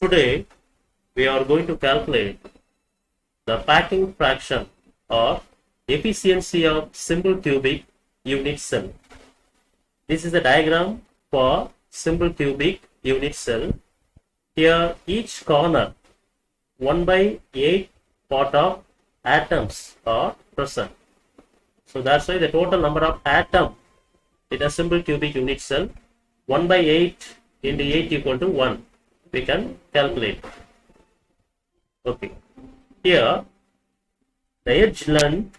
Today we are going to calculate the packing fraction or efficiency of simple cubic unit cell. This is the diagram for simple cubic unit cell. Here each corner 1/8 part of atoms are present. So that's why the total number of atoms in a simple cubic unit cell 1/8 into 8 equal to 1. We can calculate. Okay. Here the edge length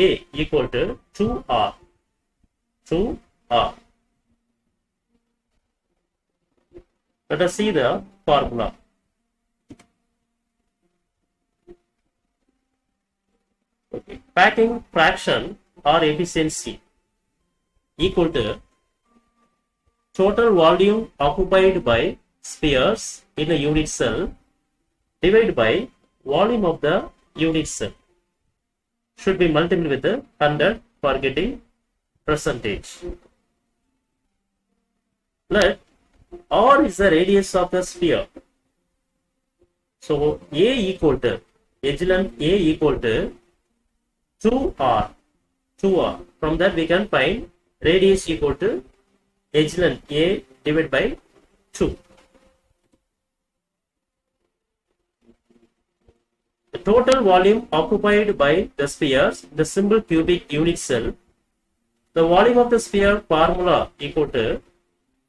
A equal to 2R. 2R. Let us see the formula. Okay. Packing fraction or efficiency equal to total volume occupied by spheres in a unit cell divided by volume of the unit cell. Should be multiplied with 100 for getting percentage. Let R is the radius of the sphere. So A equal to edge length A equal to 2R. 2R. From that we can find radius equal to edge length A divided by 2. The total volume occupied by the spheres, the simple cubic unit cell. The volume of the sphere formula equal to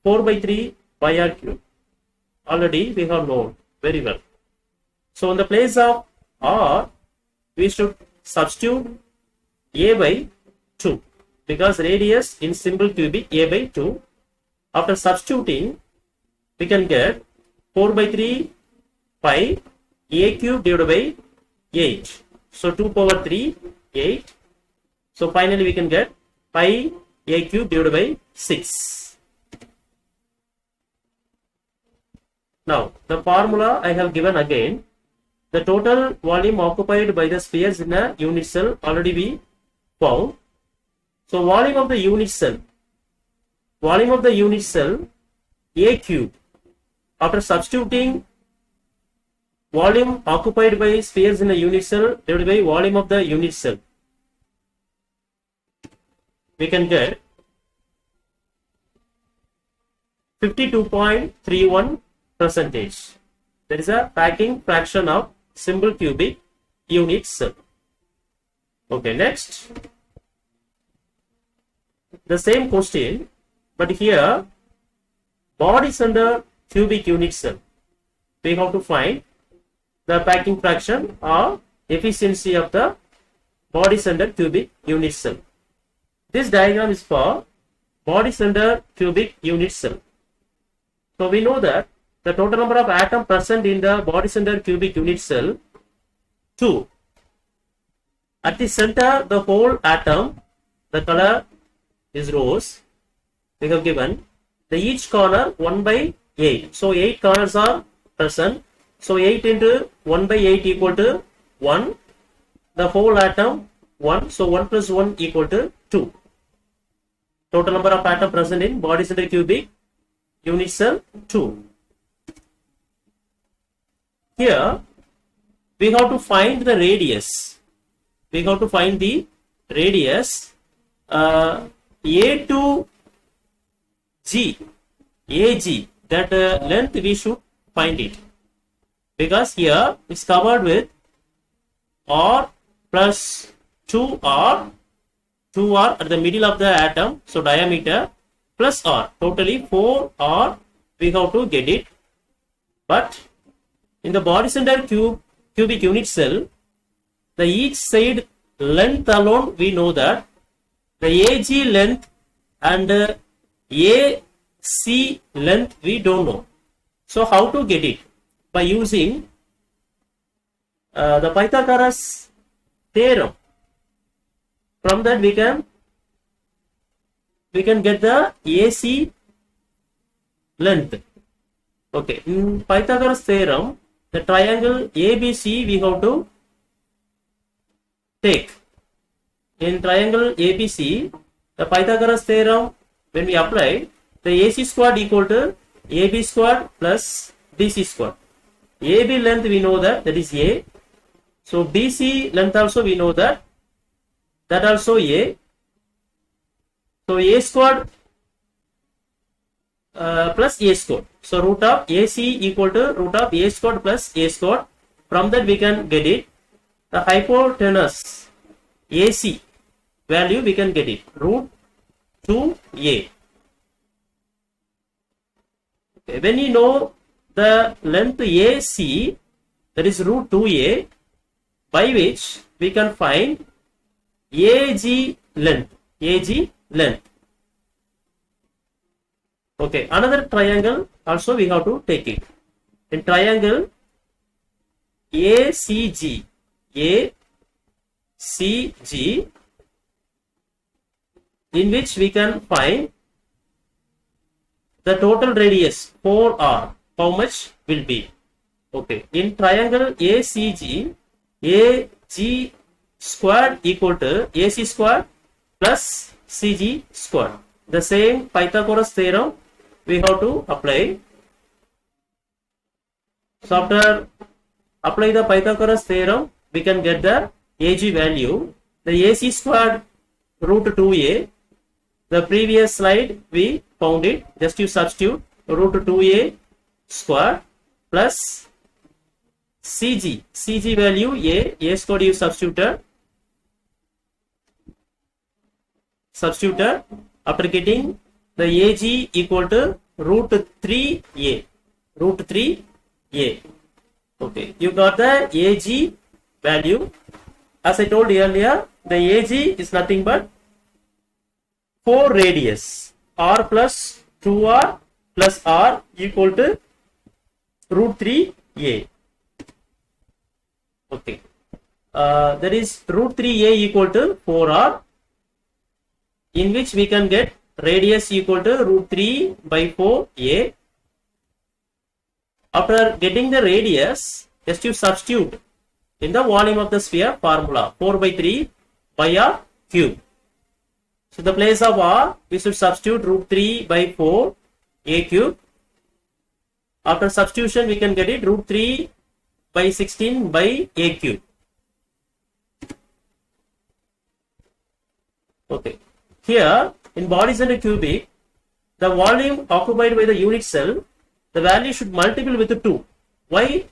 4/3 pi r cube. Already we have known very well. So in the place of R, we should substitute A by 2 because radius in simple cubic A by 2. After substituting, we can get 4/3 pi A cube divided by 8. So 2 power 3, 8. So finally we can get pi A cube divided by 6. Now the formula I have given again. The total volume occupied by the spheres in a unit cell already we found. So volume of the unit cell A cube. After substituting volume occupied by spheres in a unit cell divided by volume of the unit cell, we can get 52.31%. That is a packing fraction of simple cubic unit cell. Okay, next. The same question, but here bodies under cubic unit cell. We have to find the packing fraction or efficiency of the bodies under cubic unit cell. This diagram is for bodies under cubic unit cell. So we know that the total number of atoms present in the bodies under cubic unit cell 2. At the center, the whole atom, the color is rose. We have given the each corner 1/8. So 8 corners are present. So 8 into 1/8 equal to 1. The whole atom 1. So 1 plus 1 equal to 2. Total number of atoms present in bodies under cubic unit cell 2. Here we have to find the radius. We have to find the radius A to G, AG, that length we should find it. Because here it's covered with R plus 2R at the middle of the atom. So diameter plus R, totally 4R we have to get it. But in the bodies under cubic unit cell, the each side length alone we know that the AG length and AC length we don't know. So how to get it? By using the Pythagoras theorem. From that we can get the AC length. Okay, in Pythagoras theorem, the triangle ABC we have to take. In triangle ABC, the Pythagoras theorem, when we apply, the AC squared equal to AB squared plus BC square. AB length we know that is A. So BC length also we know that also A. So A squared plus A squared. So root of AC equal to root of A squared plus A squared. From that we can get it. The hypotenuse AC value we can get it. Root 2A. Okay. When you know the length AC, that is root 2A, by which we can find AG length. AG length. Okay, another triangle also we have to take it. In triangle ACG, in which we can find the total radius 4R, how much will be? Okay, in triangle ACG, AG squared equal to AC squared plus CG squared. The same Pythagoras theorem we have to apply. So after apply the Pythagoras theorem, we can get the AG value. The AC squared root 2A. The previous slide we found it. Just you substitute root 2A squared plus CG. CG value A squared you substituted. After getting the AG equal to root 3A. Root 3A. Okay, you got the AG value. As I told earlier, the AG is nothing but 4 radius. R plus 2R plus R equal to root 3A. Okay. That is root 3A equal to 4R, in which we can get radius equal to root 3 by 4A. After getting the radius, just you substitute in the volume of the sphere formula 4 by 3 pi r cube. So the place of R, we should substitute root 3 by 4 A cube. After substitution, we can get it root 3 by 16 by A cube. Okay. Here, in body center cubic, the volume occupied by the unit cell, the value should multiple with 2. Why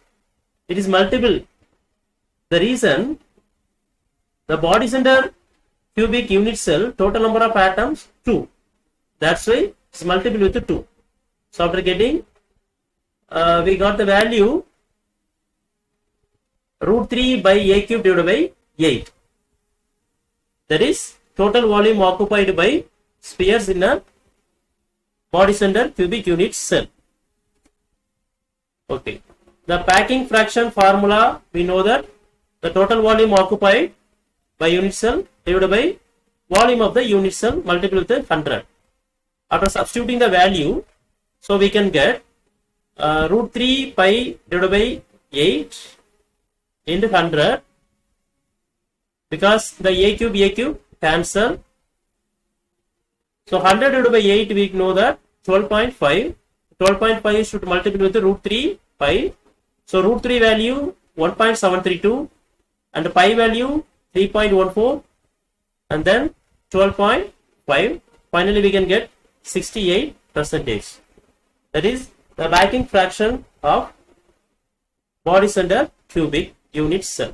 it is multiple? The reason, the body center cubic unit cell, total number of atoms 2. That's why it's multiple with 2. So after getting, we got the value root 3 by A cube divided by 8. That is total volume occupied by spheres in a body center cubic unit cell. Okay. The packing fraction formula, we know that the total volume occupied by unit cell divided by volume of the unit cell multiplied with 100. After substituting the value, so we can get root 3 pi divided by 8 into 100, because the A cube cancel. So 100 divided by 8, we know that 12.5. 12.5 should multiply with root 3 pi. So root 3 value 1.732 and pi value 3.14 and then 12.5. Finally, we can get 68%. That is the packing fraction of body center cubic unit cell.